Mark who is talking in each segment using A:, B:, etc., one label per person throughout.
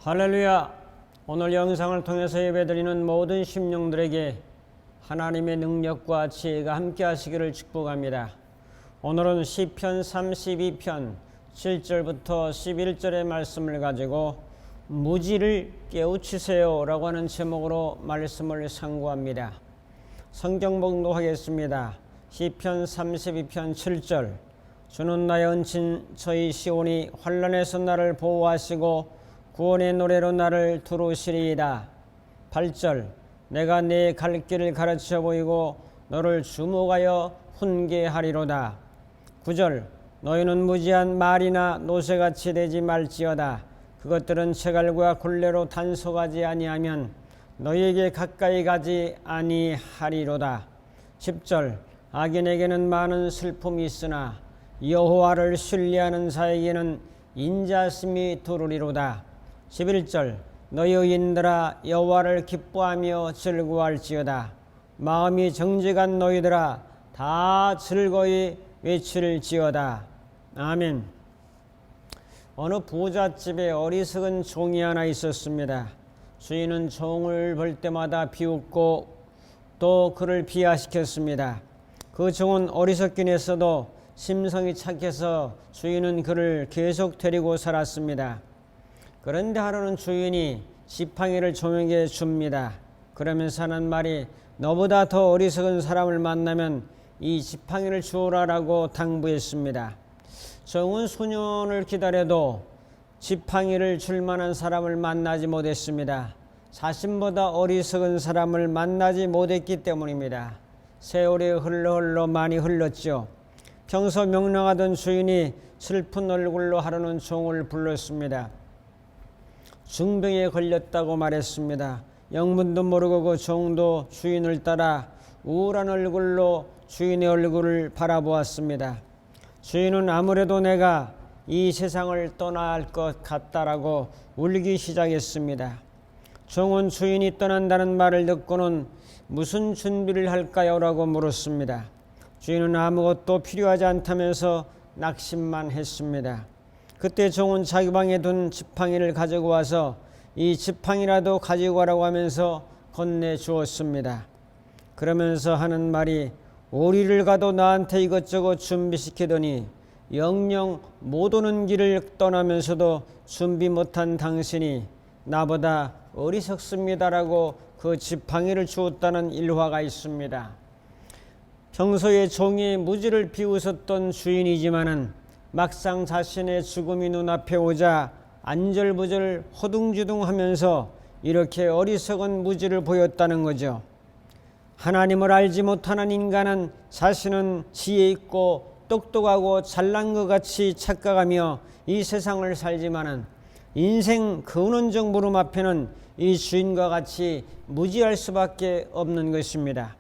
A: 할렐루야! 오늘 영상을 통해서 예배드리는 모든 심령들에게 하나님의 능력과 지혜가 함께 하시기를 축복합니다. 오늘은 시편 32편 7절부터 11절의 말씀을 가지고 무지를 깨우치세요 라고 하는 제목으로 말씀을 상고합니다. 성경 봉독하겠습니다. 시편 32편 7절. 주는 나의 은친 저희 시온이 환난에서 나를 보호하시고 구원의 노래로 나를 두루시리이다. 8절. 내가 네 갈 길을 가르쳐 보이고 너를 주목하여 훈계하리로다. 9절. 너희는 무지한 말이나 노새같이 되지 말지어다. 그것들은 채갈과 굴레로 단속하지 아니하면 너희에게 가까이 가지 아니하리로다. 10절. 악인에게는 많은 슬픔이 있으나 여호와를 신뢰하는 자에게는 인자심이 두루리로다. 11절. 너희 의인들아 여호와를 기뻐하며 즐거워할지어다. 마음이 정직한 너희들아 다 즐거이 외칠지어다. 아멘. 어느 부잣집에 어리석은 종이 하나 있었습니다. 주인은 종을 볼 때마다 비웃고 또 그를 비하시켰습니다. 그 종은 어리석긴 했어도 심성이 착해서 주인은 그를 계속 데리고 살았습니다. 그런데 하루는 주인이 지팡이를 종에게 줍니다. 그러면서 하는 말이 너보다 더 어리석은 사람을 만나면 이 지팡이를 주오라라고 당부했습니다. 종은 수년을 기다려도 지팡이를 줄 만한 사람을 만나지 못했습니다. 자신보다 어리석은 사람을 만나지 못했기 때문입니다. 세월이 흘러 많이 흘렀죠. 평소 명랑하던 주인이 슬픈 얼굴로 하루는 종을 불렀습니다. 중병에 걸렸다고 말했습니다. 영문도 모르고 그 종도 주인을 따라 우울한 얼굴로 주인의 얼굴을 바라보았습니다. 주인은 아무래도 내가 이 세상을 떠나야 할 것 같다라고 울기 시작했습니다. 종은 주인이 떠난다는 말을 듣고는 무슨 준비를 할까요? 라고 물었습니다. 주인은 아무것도 필요하지 않다면서 낙심만 했습니다. 그때 종은 자기 방에 둔 지팡이를 가지고 와서 이 지팡이라도 가지고 가라고 하면서 건네주었습니다. 그러면서 하는 말이 어디를 가도 나한테 이것저것 준비시키더니 영영 못 오는 길을 떠나면서도 준비 못한 당신이 나보다 어리석습니다라고 그 지팡이를 주었다는 일화가 있습니다. 평소에 종의 무지를 비웃었던 주인이지만은 막상 자신의 죽음이 눈앞에 오자 안절부절 허둥지둥하면서 이렇게 어리석은 무지를 보였다는 거죠. 하나님을 알지 못하는 인간은 자신은 지혜 있고 똑똑하고 잘난 것 같이 착각하며 이 세상을 살지만은 인생 근원적 물음 앞에는 이 주인과 같이 무지할 수밖에 없는 것입니다.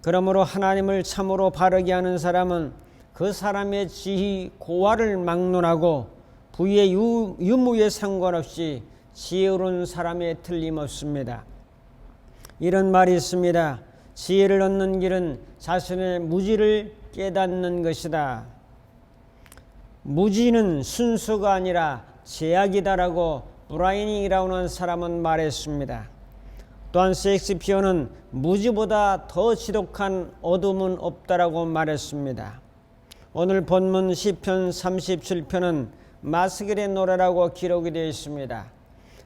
A: 그러므로 하나님을 참으로 바르게 하는 사람은 그 사람의 지희 고화를 막론하고 부의 유무에 상관없이 지혜로운 사람에 틀림없습니다. 이런 말이 있습니다. 지혜를 얻는 길은 자신의 무지를 깨닫는 것이다. 무지는 순수가 아니라 제약이다라고 브라이닝이라고 하는 사람은 말했습니다. 또한 셰익스피어는 무지보다 더 지독한 어둠은 없다라고 말했습니다. 오늘 본문 시편 37편은 마스길의 노래라고 기록이 되어 있습니다.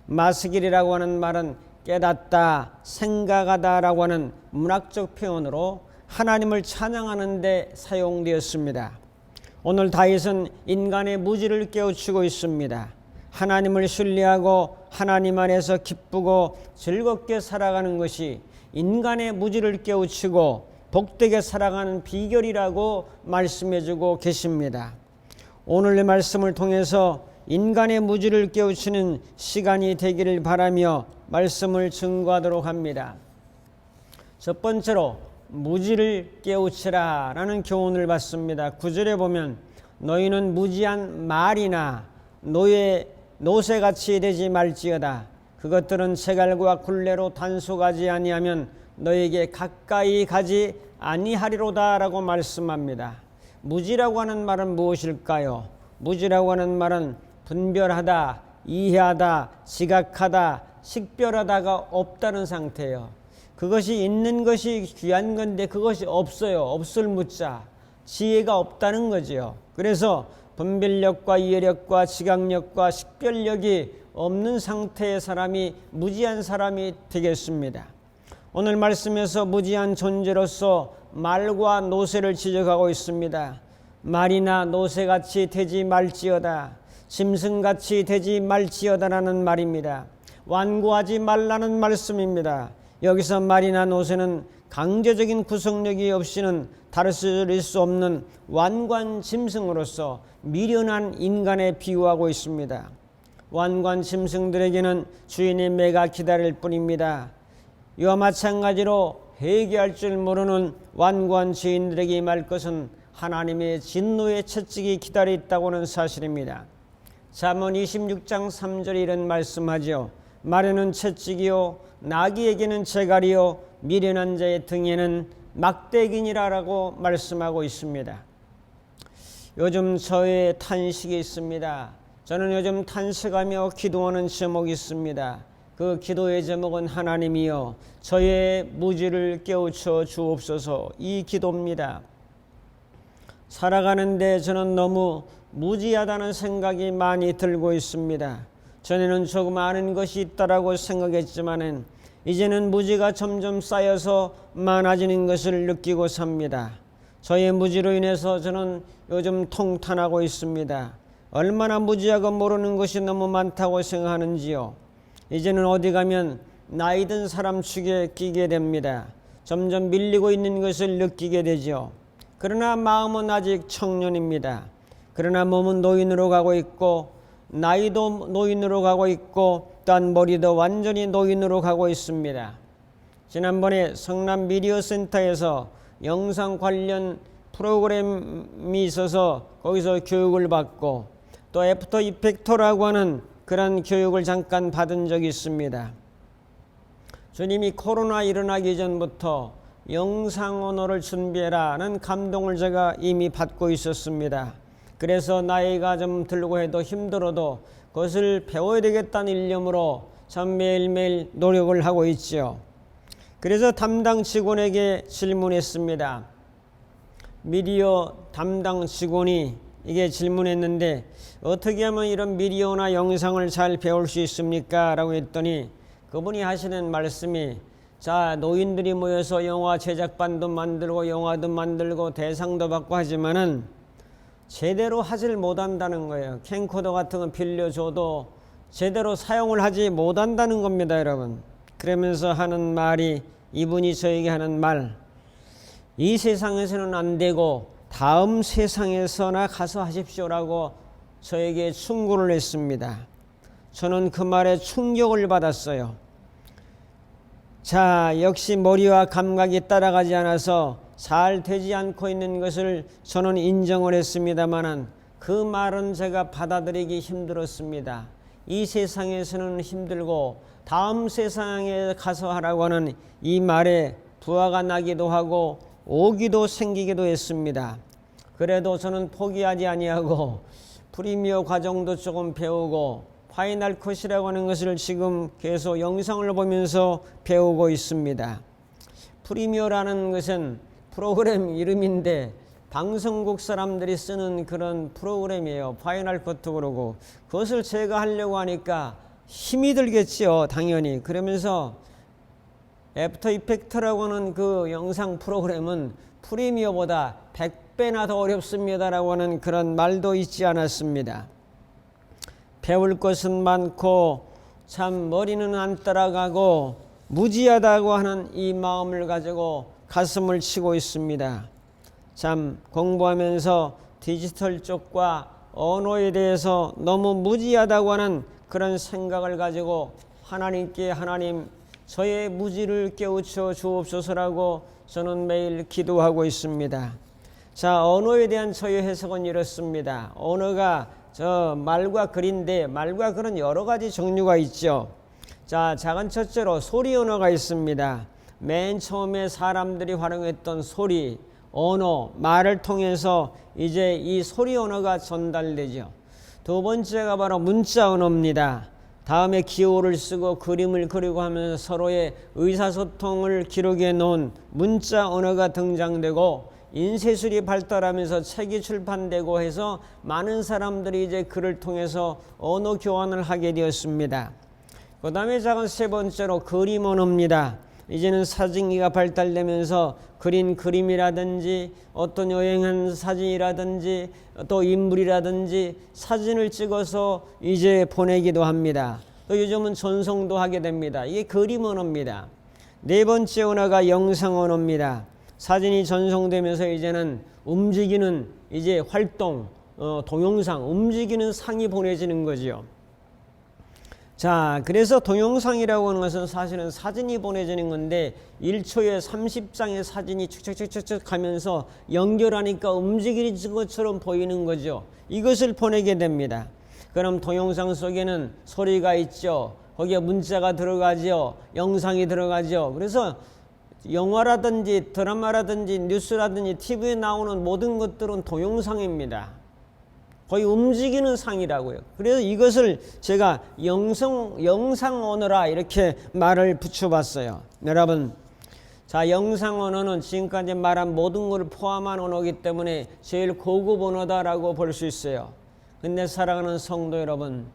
A: 마스길이라고 하는 말은 깨닫다, 생각하다 라고 하는 문학적 표현으로 하나님을 찬양하는 데 사용되었습니다. 오늘 다윗은 인간의 무지를 깨우치고 있습니다. 하나님을 신뢰하고 하나님 안에서 기쁘고 즐겁게 살아가는 것이 인간의 무지를 깨우치고 복되게 살아가는 비결이라고 말씀해주고 계십니다. 오늘의 말씀을 통해서 인간의 무지를 깨우치는 시간이 되기를 바라며 말씀을 증거하도록 합니다. 첫 번째로 무지를 깨우치라 라는 교훈을 받습니다. 9절에 보면 너희는 무지한 말이나 노새같이 되지 말지어다. 그것들은 채갈과 굴레로 단속하지 아니하면 너에게 가까이 가지 아니하리로다 라고 말씀합니다. 무지라고 하는 말은 무엇일까요? 무지라고 하는 말은 분별하다, 이해하다, 지각하다, 식별하다가 없다는 상태예요. 그것이 있는 것이 귀한 건데 그것이 없어요. 없을 무자, 지혜가 없다는 거지요. 그래서 분별력과 이해력과 지각력과 식별력이 없는 상태의 사람이 무지한 사람이 되겠습니다. 오늘 말씀에서 무지한 존재로서 말과 노새를 지적하고 있습니다. 말이나 노새같이 되지 말지어다, 짐승같이 되지 말지어다라는 말입니다. 완고하지 말라는 말씀입니다. 여기서 말이나 노새는 강제적인 구속력이 없이는 다스릴 수 없는 완고한 짐승으로서 미련한 인간에 비유하고 있습니다. 완고한 짐승들에게는 주인의 매가 기다릴 뿐입니다. 이와 마찬가지로 회개할 줄 모르는 완고한 죄인들에게 임할 것은 하나님의 진노의 채찍이 기다려 있다고는 사실입니다. 잠언 26장 3절에 이런 말씀하죠. 말에는 채찍이요 나귀에게는 재갈이요 미련한 자의 등에는 막대기니라라고 말씀하고 있습니다. 요즘 저의 탄식이 있습니다. 저는 요즘 탄식하며 기도하는 제목이 있습니다. 그 기도의 제목은 하나님이여 저의 무지를 깨우쳐 주옵소서, 이 기도입니다. 살아가는데 저는 너무 무지하다는 생각이 많이 들고 있습니다. 전에는 조금 아는 것이 있다라고 생각했지만은 이제는 무지가 점점 쌓여서 많아지는 것을 느끼고 삽니다. 저의 무지로 인해서 저는 요즘 통탄하고 있습니다. 얼마나 무지하고 모르는 것이 너무 많다고 생각하는지요. 이제는 어디 가면 나이 든 사람 축에 끼게 됩니다. 점점 밀리고 있는 것을 느끼게 되죠. 그러나 마음은 아직 청년입니다. 그러나 몸은 노인으로 가고 있고 나이도 노인으로 가고 있고 또한 머리도 완전히 노인으로 가고 있습니다. 지난번에 성남 미디어 센터에서 영상 관련 프로그램이 있어서 거기서 교육을 받고 또 애프터 이펙터라고 하는 그런 교육을 잠깐 받은 적이 있습니다. 주님이 코로나 일어나기 전부터 영상 언어를 준비해라는 감동을 제가 이미 받고 있었습니다. 그래서 나이가 좀 들고 해도 힘들어도 그것을 배워야 되겠다는 일념으로 참 매일매일 노력을 하고 있죠. 그래서 담당 직원에게 질문했습니다. 미디어 담당 직원이 이게 질문했는데 어떻게 하면 이런 미디어나 영상을 잘 배울 수 있습니까? 라고 했더니 그분이 하시는 말씀이 자, 노인들이 모여서 영화 제작반도 만들고 영화도 만들고 대상도 받고 하지만은 제대로 하질 못한다는 거예요. 캠코더 같은 거 빌려줘도 제대로 사용을 하지 못한다는 겁니다, 여러분. 그러면서 하는 말이, 이분이 저에게 하는 말, 이 세상에서는 안 되고 다음 세상에서나 가서 하십시오라고 저에게 충고를 했습니다. 저는 그 말에 충격을 받았어요. 자, 역시 머리와 감각이 따라가지 않아서 잘 되지 않고 있는 것을 저는 인정을 했습니다만 그 말은 제가 받아들이기 힘들었습니다. 이 세상에서는 힘들고 다음 세상에 가서 하라고 하는 이 말에 부하가 나기도 하고 오기도 생기기도 했습니다. 그래도 저는 포기하지 아니하고 프리미어 과정도 조금 배우고 파이널 컷이라고 하는 것을 지금 계속 영상을 보면서 배우고 있습니다. 프리미어라는 것은 프로그램 이름인데 방송국 사람들이 쓰는 그런 프로그램이에요. 파이널 컷도 그러고 그것을 제가 하려고 하니까 힘이 들겠지요, 당연히. 그러면서 애프터 이펙터라고 하는 그 영상 프로그램은 프리미어보다 100배나 더 어렵습니다라고 하는 그런 말도 있지 않았습니다. 배울 것은 많고 참 머리는 안 따라가고 무지하다고 하는 이 마음을 가지고 가슴을 치고 있습니다. 참 공부하면서 디지털 쪽과 언어에 대해서 너무 무지하다고 하는 그런 생각을 가지고 하나님께 하나님 저의 무지를 깨우쳐 주옵소서라고 저는 매일 기도하고 있습니다. 자, 언어에 대한 저의 해석은 이렇습니다. 언어가 저 말과 글인데 말과 글은 여러 가지 종류가 있죠. 자, 작은 첫째로 소리 언어가 있습니다. 맨 처음에 사람들이 활용했던 소리, 언어, 말을 통해서 이제 이 소리 언어가 전달되죠. 두 번째가 바로 문자 언어입니다. 다음에 기호를 쓰고 그림을 그리고 하면서 서로의 의사소통을 기록해 놓은 문자 언어가 등장되고 인쇄술이 발달하면서 책이 출판되고 해서 많은 사람들이 이제 글을 통해서 언어 교환을 하게 되었습니다. 그 다음에 작은 세 번째로 그림 언어입니다. 이제는 사진기가 발달되면서 그린 그림이라든지 어떤 여행한 사진이라든지 또 인물이라든지 사진을 찍어서 이제 보내기도 합니다. 또 요즘은 전송도 하게 됩니다. 이게 그림 언어입니다. 네 번째 언어가 영상 언어입니다. 사진이 전송되면서 이제는 움직이는 이제 활동, 동영상, 움직이는 상이 보내지는 거죠. 자, 그래서 동영상이라고 하는 것은 사실은 사진이 보내지는 건데 1초에 30장의 사진이 축축축축 하면서 연결하니까 움직이는 것처럼 보이는 거죠. 이것을 보내게 됩니다. 그럼 동영상 속에는 소리가 있죠. 거기에 문자가 들어가죠. 영상이 들어가죠. 그래서 영화라든지 드라마라든지 뉴스라든지 TV에 나오는 모든 것들은 동영상입니다. 거의 움직이는 상이라고요. 그래서 이것을 제가 영상 언어라 이렇게 말을 붙여봤어요. 여러분, 자, 영상 언어는 지금까지 말한 모든 것을 포함한 언어이기 때문에 제일 고급 언어다라고 볼 수 있어요. 근데 사랑하는 성도 여러분,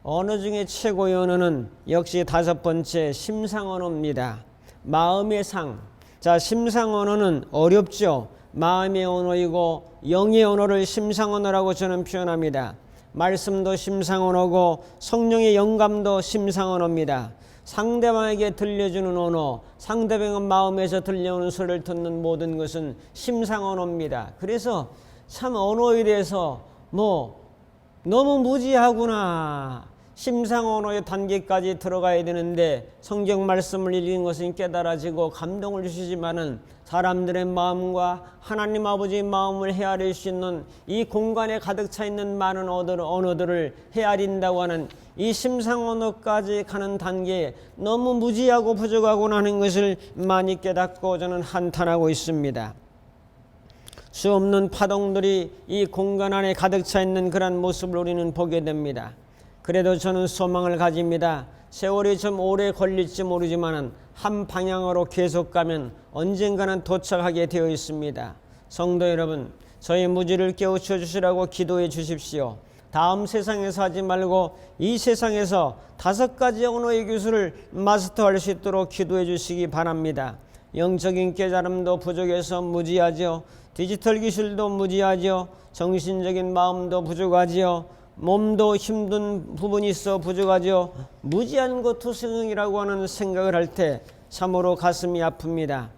A: 언어 중에 최고의 언어는 역시 다섯 번째 심상 언어입니다. 마음의 상. 자, 심상 언어는 어렵죠. 마음의 언어이고 영의 언어를 심상 언어라고 저는 표현합니다. 말씀도 심상 언어고 성령의 영감도 심상 언어입니다. 상대방에게 들려주는 언어, 상대방의 마음에서 들려오는 소리를 듣는 모든 것은 심상 언어입니다. 그래서 참 언어에 대해서 너무 무지하구나. 심상 언어의 단계까지 들어가야 되는데 성경 말씀을 읽는 것은 깨달아지고 감동을 주시지만은 사람들의 마음과 하나님 아버지의 마음을 헤아릴 수 있는 이 공간에 가득 차 있는 많은 언어들을 헤아린다고 하는 이 심상 언어까지 가는 단계에 너무 무지하고 부족하구나 하는 것을 많이 깨닫고 저는 한탄하고 있습니다. 수없는 파동들이 이 공간 안에 가득 차 있는 그런 모습을 우리는 보게 됩니다. 그래도 저는 소망을 가집니다. 세월이 좀 오래 걸릴지 모르지만 한 방향으로 계속 가면 언젠가는 도착하게 되어 있습니다. 성도 여러분, 저희 무지를 깨우쳐 주시라고 기도해 주십시오. 다음 세상에서 하지 말고 이 세상에서 5가지 언어의 기술을 마스터할 수 있도록 기도해 주시기 바랍니다. 영적인 깨달음도 부족해서 무지하죠. 디지털 기술도 무지하죠. 정신적인 마음도 부족하지요. 몸도 힘든 부분이 있어 부족하죠. 무지한 것 투성이라고 하는 생각을 할 때 참으로 가슴이 아픕니다.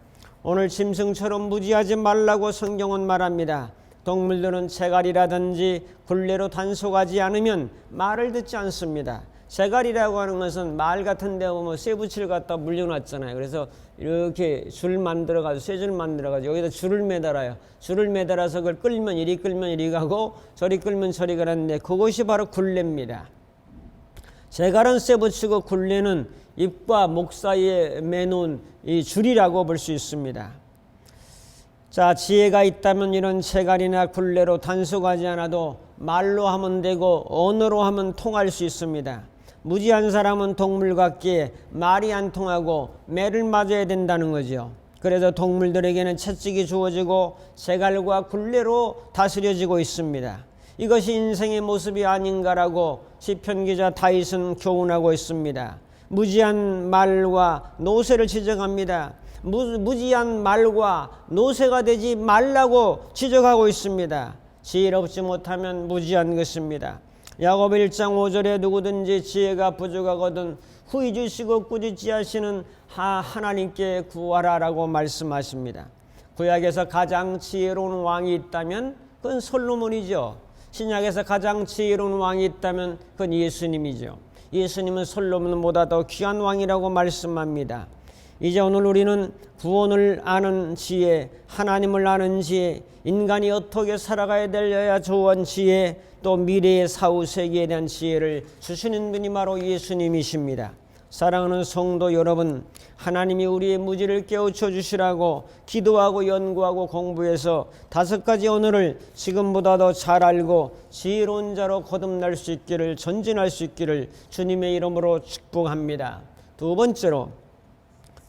A: 오늘 짐승처럼 무지하지 말라고 성경은 말합니다. 동물들은 채갈이라든지 굴레로 단속하지 않으면 말을 듣지 않습니다. 채갈이라고 하는 것은 말 같은 데 보면 쇠붙이를 갖다 물려놨잖아요. 그래서 이렇게 줄 만들어가지고 쇠줄 만들어가지고 여기다 줄을 매달아요. 줄을 매달아서 그걸 끌면 이리 가고 저리 끌면 저리 가는데 그것이 바로 굴레입니다. 채갈은 쇠붙이고 굴레는 입과 목 사이에 매놓은 이 줄이라고 볼 수 있습니다. 자, 지혜가 있다면 이런 채갈이나 굴레로 단속하지 않아도 말로 하면 되고 언어로 하면 통할 수 있습니다. 무지한 사람은 동물 같기에 말이 안 통하고 매를 맞아야 된다는 거죠. 그래서 동물들에게는 채찍이 주어지고 채갈과 굴레로 다스려지고 있습니다. 이것이 인생의 모습이 아닌가라고 시편 기자 다윗은 교훈하고 있습니다. 무지한 말과 노새를 지적합니다. 무지한 말과 노새가 되지 말라고 지적하고 있습니다. 지혜롭지 못하면 무지한 것입니다. 야고보 1장 5절에 누구든지 지혜가 부족하거든 후히 주시고 꾸짖지 하시는 하나님께 구하라라고 말씀하십니다. 구약에서 가장 지혜로운 왕이 있다면 그건 솔로몬이죠. 신약에서 가장 지혜로운 왕이 있다면 그건 예수님이죠. 예수님은 솔로몬보다 더 귀한 왕이라고 말씀합니다. 이제 오늘 우리는 구원을 아는 지혜, 하나님을 아는 지혜, 인간이 어떻게 살아가야 되려야 좋은 지혜, 또 미래의 사후세계에 대한 지혜를 주시는 분이 바로 예수님이십니다. 사랑하는 성도 여러분, 하나님이 우리의 무지를 깨우쳐 주시라고 기도하고 연구하고 공부해서 5가지 언어를 지금보다 더 잘 알고 지혜로운 자로 거듭날 수 있기를, 전진할 수 있기를 주님의 이름으로 축복합니다. 두 번째로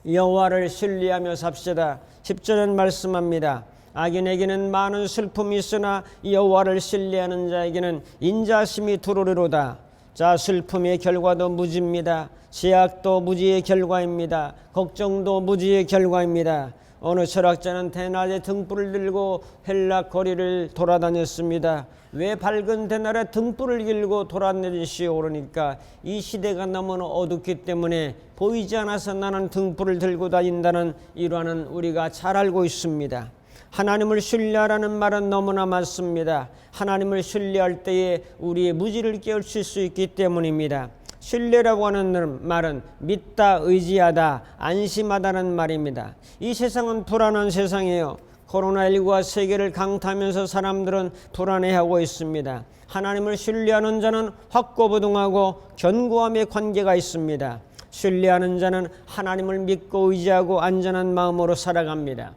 A: 여호와를 신뢰하며 삽시다. 10절은 말씀합니다. 악인에게는 많은 슬픔이 있으나 여호와를 신뢰하는 자에게는 인자심이 두루리로다. 자, 슬픔의 결과도 무지입니다. 제약도 무지의 결과입니다. 걱정도 무지의 결과입니다. 어느 철학자는 대낮에 등불을 들고 헬락 거리를 돌아다녔습니다. 왜 밝은 대낮에 등불을 들고 돌아다니시오? 그러니까 이 시대가 너무나 어둡기 때문에 보이지 않아서 나는 등불을 들고 다닌다는 일화는 우리가 잘 알고 있습니다. 하나님을 신뢰하라는 말은 너무나 맞습니다. 하나님을 신뢰할 때에 우리의 무지를 깨우칠 수 있기 때문입니다. 신뢰라고 하는 말은 믿다, 의지하다, 안심하다는 말입니다. 이 세상은 불안한 세상이에요. 코로나19가 세계를 강타하면서 사람들은 불안해하고 있습니다. 하나님을 신뢰하는 자는 확고부동하고 견고함의 관계가 있습니다. 신뢰하는 자는 하나님을 믿고 의지하고 안전한 마음으로 살아갑니다.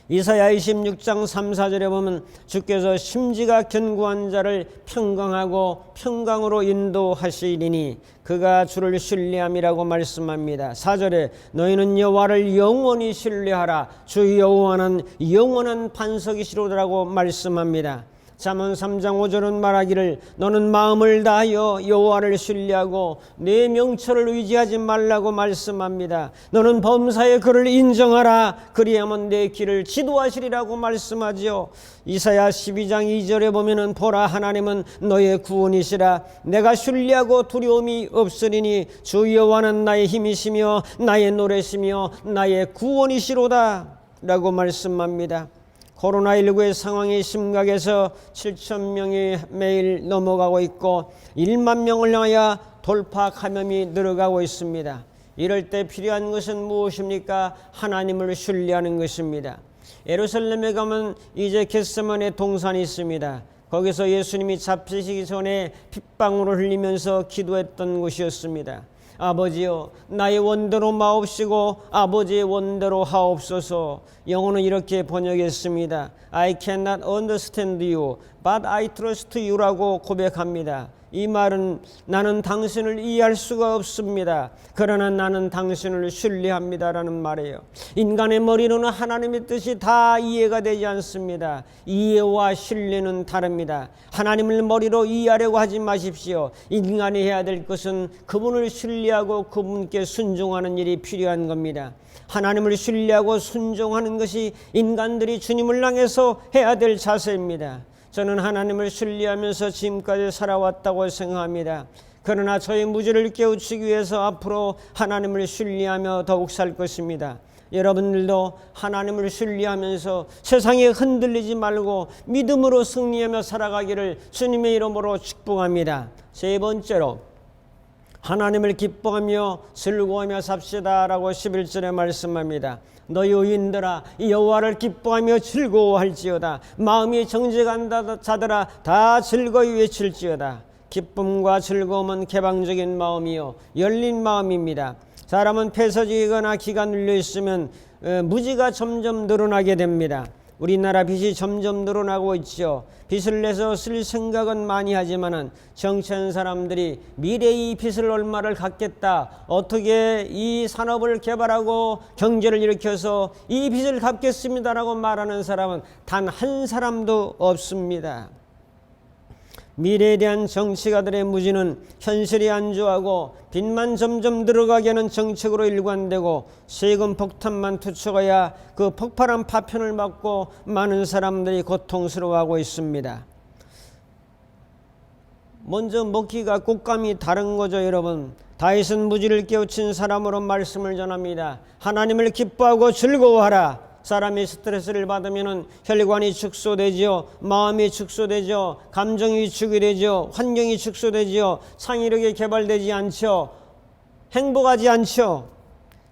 A: 이사야 26장 3, 4절에 보면 주께서 심지가 견고한 자를 평강하고 평강으로 인도하시리니 그가 주를 신뢰함이라고 말씀합니다. 4절에 너희는 여호와를 영원히 신뢰하라. 주 여호와는 영원한 반석이시로라고 말씀합니다. 잠언 3장 5절은 말하기를 너는 마음을 다하여 여호와를 신뢰하고 내 명철을 의지하지 말라고 말씀합니다. 너는 범사의 그를 인정하라. 그리하면 내 길을 지도하시리라고 말씀하지요. 이사야 12장 2절에 보면은 보라 하나님은 너의 구원이시라. 내가 신뢰하고 두려움이 없으리니 주 여호와는 나의 힘이시며 나의 노래시며 나의 구원이시로다 라고 말씀합니다. 코로나19의 상황이 심각해서 7천 명이 매일 넘어가고 있고 1만 명을 향하여 돌파 감염이 늘어가고 있습니다. 이럴 때 필요한 것은 무엇입니까? 하나님을 신뢰하는 것입니다. 예루살렘에 가면 이제 겟세마네 동산이 있습니다. 거기서 예수님이 잡히시기 전에 핏방울을 흘리면서 기도했던 곳이었습니다. 아버지여 나의 원대로 마옵시고 아버지의 원대로 하옵소서. 영어는 이렇게 번역했습니다. I cannot understand you, but I trust you라고 고백합니다. 이 말은 나는 당신을 이해할 수가 없습니다. 그러나 나는 당신을 신뢰합니다라는 말이에요. 인간의 머리로는 하나님의 뜻이 다 이해가 되지 않습니다. 이해와 신뢰는 다릅니다. 하나님을 머리로 이해하려고 하지 마십시오. 인간이 해야 될 것은 그분을 신뢰하고 그분께 순종하는 일이 필요한 겁니다. 하나님을 신뢰하고 순종하는 것이 인간들이 주님을 향해서 해야 될 자세입니다. 저는 하나님을 신뢰하면서 지금까지 살아왔다고 생각합니다. 그러나 저의 무지를 깨우치기 위해서 앞으로 하나님을 신뢰하며 더욱 살 것입니다. 여러분들도 하나님을 신뢰하면서 세상에 흔들리지 말고 믿음으로 승리하며 살아가기를 주님의 이름으로 축복합니다. 세 번째로 하나님을 기뻐하며 즐거워하며 삽시다 라고 11절에 말씀합니다. 너희 의인들아 여호와를 기뻐하며 즐거워할지어다. 마음이 정직한 자들아 다 즐거이 외칠지어다. 기쁨과 즐거움은 개방적인 마음이요 열린 마음입니다. 사람은 폐쇄적이거나 기가 눌려 있으면 무지가 점점 늘어나게 됩니다. 우리나라 빚이 점점 늘어나고 있죠. 빚을 내서 쓸 생각은 많이 하지만은 정치한 사람들이 미래의 빚을 얼마를 갚겠다, 어떻게 이 산업을 개발하고 경제를 일으켜서 이 빚을 갚겠습니다라고 말하는 사람은 단 한 사람도 없습니다. 미래에 대한 정치가들의 무지는 현실이 안주하고 빚만 점점 들어가게 하는 정책으로 일관되고 세금 폭탄만 투척해야 그 폭발한 파편을 맞고 많은 사람들이 고통스러워하고 있습니다. 먼저 먹기가 곶감이 다른 거죠, 여러분. 다윗은 무지를 깨우친 사람으로 말씀을 전합니다. 하나님을 기뻐하고 즐거워하라. 사람이 스트레스를 받으면 혈관이 축소되지요, 마음이 축소되죠, 감정이 위축이 되죠, 환경이 축소되지요, 창의력이 개발되지 않죠, 행복하지 않죠.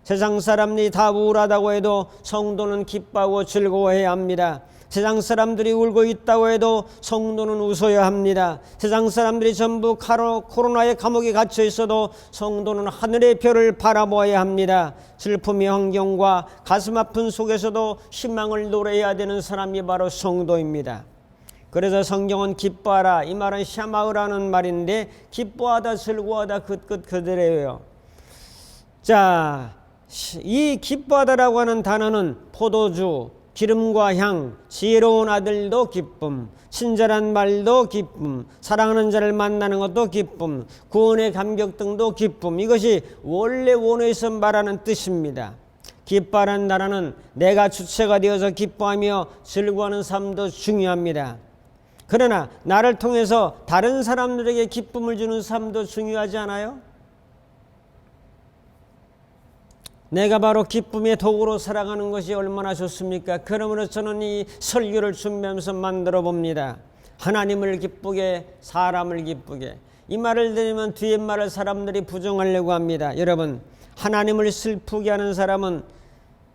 A: 세상 사람들이 다 우울하다고 해도 성도는 기뻐하고 즐거워해야 합니다. 세상 사람들이 울고 있다고 해도 성도는 웃어야 합니다. 세상 사람들이 전부 코로나의 감옥에 갇혀 있어도 성도는 하늘의 별을 바라보아야 합니다. 슬픔의 환경과 가슴 아픈 속에서도 희망을 노래해야 되는 사람이 바로 성도입니다. 그래서 성경은 기뻐하라, 이 말은 샤마으라는 말인데 기뻐하다, 즐거워하다 그 뜻 그대로예요. 자, 이 기뻐하다라고 하는 단어는 포도주, 기름과 향, 지혜로운 아들도 기쁨, 친절한 말도 기쁨, 사랑하는 자를 만나는 것도 기쁨, 구원의 감격 등도 기쁨, 이것이 원래 원어에서 말하는 뜻입니다. 기뻐하는 나라는 내가 주체가 되어서 기뻐하며 즐거워하는 삶도 중요합니다. 그러나 나를 통해서 다른 사람들에게 기쁨을 주는 삶도 중요하지 않아요? 내가 바로 기쁨의 도구로 살아가는 것이 얼마나 좋습니까? 그러므로 저는 이 설교를 준비하면서 만들어 봅니다. 하나님을 기쁘게, 사람을 기쁘게. 이 말을 들으면 뒤에 말을 사람들이 부정하려고 합니다. 여러분, 하나님을 슬프게 하는 사람은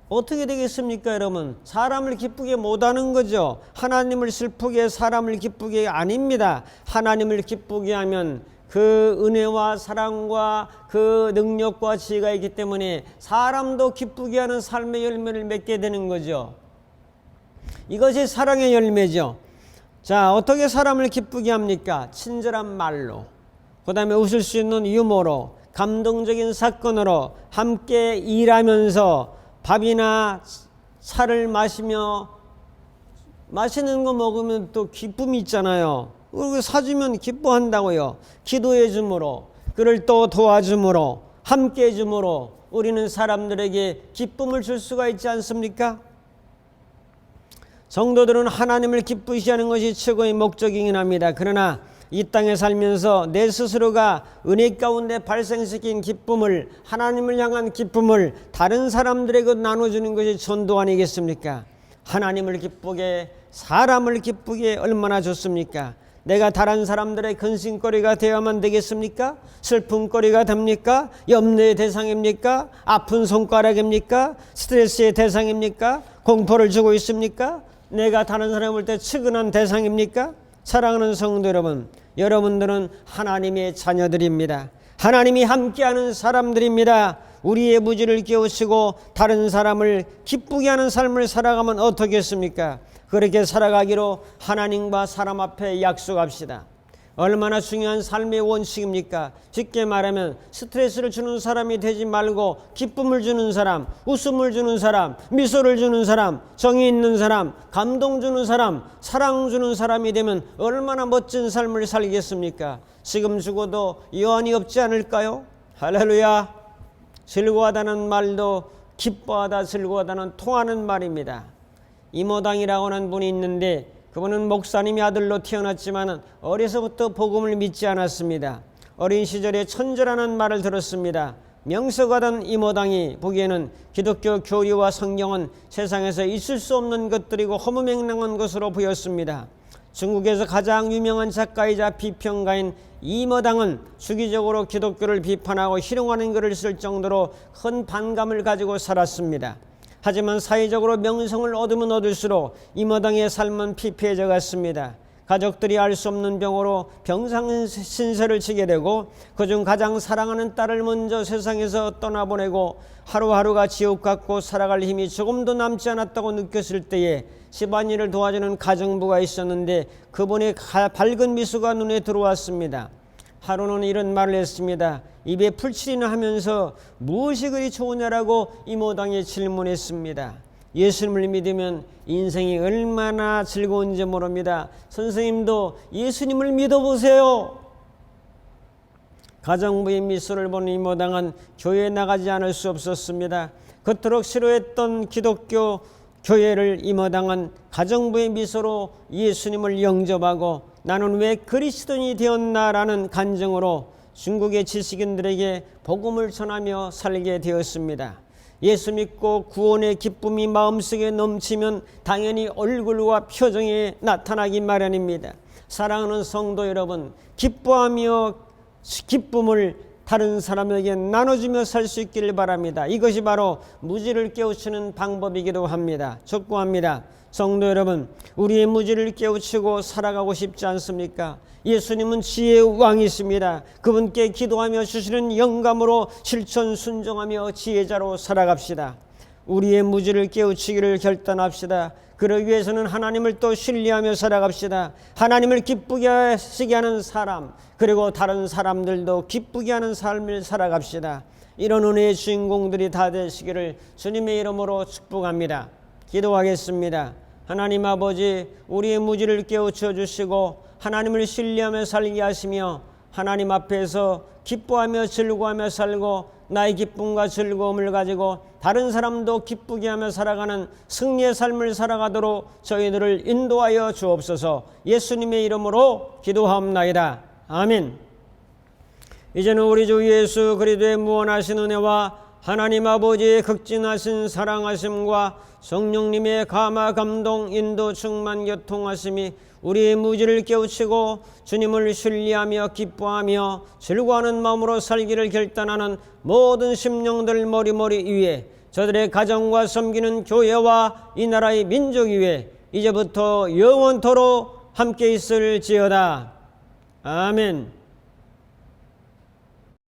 A: 어떻게 되겠습니까? 여러분, 사람을 기쁘게 못하는 거죠. 하나님을 슬프게, 사람을 기쁘게 아닙니다. 하나님을 기쁘게 하면 그 은혜와 사랑과 그 능력과 지혜가 있기 때문에 사람도 기쁘게 하는 삶의 열매를 맺게 되는 거죠. 이것이 사랑의 열매죠. 자, 어떻게 사람을 기쁘게 합니까? 친절한 말로, 그 다음에 웃을 수 있는 유머로, 감동적인 사건으로, 함께 일하면서 밥이나 차를 마시며 맛있는 거 먹으면 또 기쁨이 있잖아요. 그리고 사주면 기뻐한다고요. 기도해 줌으로, 그를 또 도와줌으로, 함께 해줌으로 우리는 사람들에게 기쁨을 줄 수가 있지 않습니까? 성도들은 하나님을 기쁘시게 하는 것이 최고의 목적이긴 합니다. 그러나 이 땅에 살면서 내 스스로가 은혜 가운데 발생시킨 기쁨을, 하나님을 향한 기쁨을 다른 사람들에게 나눠주는 것이 전도 아니겠습니까? 하나님을 기쁘게, 사람을 기쁘게 얼마나 좋습니까? 내가 다른 사람들의 근심거리가 되어야만 되겠습니까? 슬픔거리가 됩니까? 염려의 대상입니까? 아픈 손가락입니까? 스트레스의 대상입니까? 공포를 주고 있습니까? 내가 다른 사람을 볼 때 측은한 대상입니까? 사랑하는 성도 여러분, 여러분들은 하나님의 자녀들입니다. 하나님이 함께하는 사람들입니다. 우리의 무지를 깨우치고 다른 사람을 기쁘게 하는 삶을 살아가면 어떻겠습니까? 그렇게 살아가기로 하나님과 사람 앞에 약속합시다. 얼마나 중요한 삶의 원칙입니까? 쉽게 말하면 스트레스를 주는 사람이 되지 말고 기쁨을 주는 사람, 웃음을 주는 사람, 미소를 주는 사람, 정이 있는 사람, 감동 주는 사람, 사랑 주는 사람이 되면 얼마나 멋진 삶을 살겠습니까? 지금 죽어도 여한이 없지 않을까요? 할렐루야. 즐거워하다는 말도 기뻐하다, 즐거워하다는 통하는 말입니다. 이모당이라고 하는 분이 있는데 그분은 목사님의 아들로 태어났지만 어려서부터 복음을 믿지 않았습니다. 어린 시절에 천재라는 말을 들었습니다. 명석하던 이모당이 보기에는 기독교 교리와 성경은 세상에서 있을 수 없는 것들이고 허무맹랑한 것으로 보였습니다. 중국에서 가장 유명한 작가이자 비평가인 이모당은 주기적으로 기독교를 비판하고 희롱하는 글을 쓸 정도로 큰 반감을 가지고 살았습니다. 하지만 사회적으로 명성을 얻으면 얻을수록 이모당의 삶은 피폐해져 갔습니다. 가족들이 알 수 없는 병으로 병상신세를 지게 되고 그중 가장 사랑하는 딸을 먼저 세상에서 떠나보내고 하루하루가 지옥 같고 살아갈 힘이 조금도 남지 않았다고 느꼈을 때에 집안일을 도와주는 가정부가 있었는데 그분의 밝은 미소가 눈에 들어왔습니다. 하루는 이런 말을 했습니다. 입에 풀칠이나 하면서 무엇이 그리 좋으냐라고 이모당에 질문했습니다. 예수님을 믿으면 인생이 얼마나 즐거운지 모릅니다. 선생님도 예수님을 믿어보세요. 가정부의 미소를 본 이모당은 교회에 나가지 않을 수 없었습니다. 그토록 싫어했던 기독교 교회를 이모당은 가정부의 미소로 예수님을 영접하고 나는 왜 그리스도인이 되었나라는 간증으로 중국의 지식인들에게 복음을 전하며 살게 되었습니다. 예수 믿고 구원의 기쁨이 마음속에 넘치면 당연히 얼굴과 표정에 나타나기 마련입니다. 사랑하는 성도 여러분, 기뻐하며 기쁨을 다른 사람에게 나눠주며 살 수 있기를 바랍니다. 이것이 바로 무지를 깨우치는 방법이기도 합니다. 촉구합니다. 성도 여러분, 우리의 무지를 깨우치고 살아가고 싶지 않습니까? 예수님은 지혜의 왕이십니다. 그분께 기도하며 주시는 영감으로 실천 순종하며 지혜자로 살아갑시다. 우리의 무지를 깨우치기를 결단합시다. 그러기 위해서는 하나님을 또 신뢰하며 살아갑시다. 하나님을 기쁘게 하시게 하는 사람, 그리고 다른 사람들도 기쁘게 하는 삶을 살아갑시다. 이런 은혜의 주인공들이 다 되시기를 주님의 이름으로 축복합니다. 기도하겠습니다. 하나님 아버지, 우리의 무지를 깨우쳐 주시고 하나님을 신뢰하며 살게 하시며 하나님 앞에서 기뻐하며 즐거워하며 살고 나의 기쁨과 즐거움을 가지고 다른 사람도 기쁘게 하며 살아가는 승리의 삶을 살아가도록 저희들을 인도하여 주옵소서. 예수님의 이름으로 기도하옵나이다. 아멘. 이제는 우리 주 예수 그리스도의 무한하신 은혜와 하나님 아버지의 극진하신 사랑하심과 성령님의 감화 감동 인도 충만 교통하심이 우리의 무지를 깨우치고 주님을 신뢰하며 기뻐하며 즐거워하는 마음으로 살기를 결단하는 모든 심령들 머리머리 위에, 저들의 가정과 섬기는 교회와 이 나라의 민족 위에 이제부터 영원토록 함께 있을지어다. 아멘.